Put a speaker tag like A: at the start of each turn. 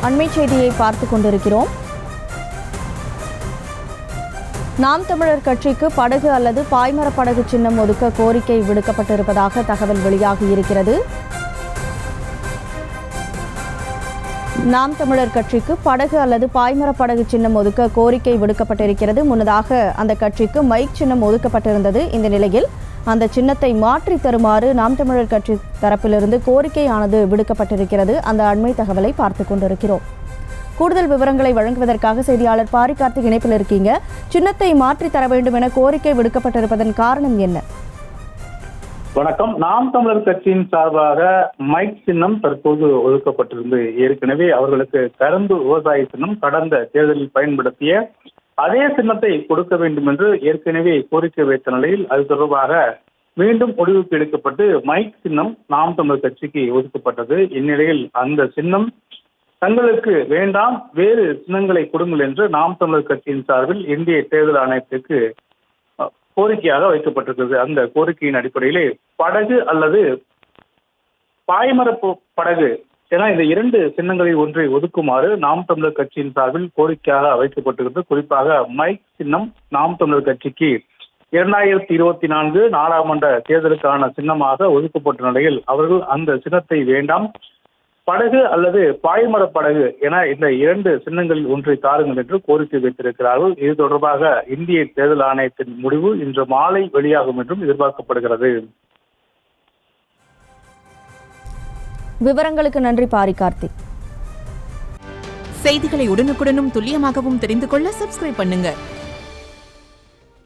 A: அண்மை செய்தியை பார்த்துக் கொண்டிருக்கிறோம். நாம் தமிழர் கட்சிக்கு படகு அல்லது பாய்மர படகு சின்னம் ஒதுக்க கோரிக்கை விடுக்கப்பட்டிருப்பதாக தகவல் வெளியாகி இருக்கிறது. நாம் தமிழர் கட்சிக்கு படகு அல்லது பாய்மர படகு சின்னம் ஒதுக்க கோரிக்கை விடுக்கப்பட்டிருக்கிறது. முன்னதாக அந்த கட்சிக்கு மைக் சின்னம் ஒதுக்கப்பட்டிருந்தது. இந்த நிலையில் அந்த சின்னத்தை மாற்றி தருமாறு நாம் தமிழர் கட்சி தரப்பிலிருந்து கோரிக்கையானது விடுக்கப்பட்டிருக்கிறது. அந்த அண்மை தகவலை பார்த்துக் கொண்டிருக்கிறோம். கூடுதல் விவரங்களை வழங்குவதற்காக செய்தியாளர் பாரி கார்த்திக் இணைப்பில் இருக்கீங்க. சின்னத்தை மாற்றி தர வேண்டும் என கோரிக்கை விடுக்கப்பட்டிருப்பதன் காரணம் என்ன?
B: வணக்கம். நாம் தமிழர் கட்சியின் சார்பாக மைக் சின்னம் தற்போது ஒதுக்கப்பட்டிருந்து ஏற்கனவே அவர்களுக்கு கரும்பு விவசாய சின்னம் கடந்த தேர்தலில் பயன்படுத்திய அதே சின்னத்தை கொடுக்க வேண்டும் என்று ஏற்கனவே கோரிக்கை வைத்த நிலையில் அது தொடர்பாக மீண்டும் முடிவுக்கு எடுக்கப்பட்டு மைக் சின்னம் நாம் தமிழர் கட்சிக்கு ஒதுக்கப்பட்டது. இந்நிலையில் அந்த சின்னம் தங்களுக்கு வேண்டாம், வேறு சின்னங்களை கொடுங்கள் என்று நாம் தமிழர் கட்சியின் சார்பில் இந்திய தேர்தல் ஆணையத்திற்கு கோரிக்கையாக வைக்கப்பட்டிருக்கிறது. அந்த கோரிக்கையின் அடிப்படையிலே படகு அல்லது பாய்மர படகு என இந்த இரண்டு சின்னங்களில் ஒன்றை ஒதுக்குமாறு நாம் தமிழர் கட்சியின் சார்பில் கோரிக்கையாக வைக்கப்பட்டிருக்கிறது. குறிப்பாக மைக் சின்னம் நாம் தமிழர் கட்சிக்கு 2024 நாடாளுமன்ற தேர்தலுக்கான சின்னமாக ஒதுக்கப்பட்ட நிலையில் அவர்கள் அந்த சின்னத்தை வேண்டாம், படகு அல்லது பாய்மர படகு என இந்த இரண்டு சின்னங்களில் ஒன்றை தாருங்கள் என்று கோரிக்கை வைத்திருக்கிறார்கள். இது தொடர்பாக இந்திய தேர்தல் ஆணையத்தின் முடிவு இன்று மாலை வெளியாகும் என்றும் எதிர்பார்க்கப்படுகிறது.
A: விவரங்களுக்கு நன்றி பாரி கார்த்திக்.
C: செய்திகளை உடனுக்குடனும் துல்லியமாகவும் தெரிந்து கொள்ள சப்ஸ்கிரைப் பண்ணுங்க.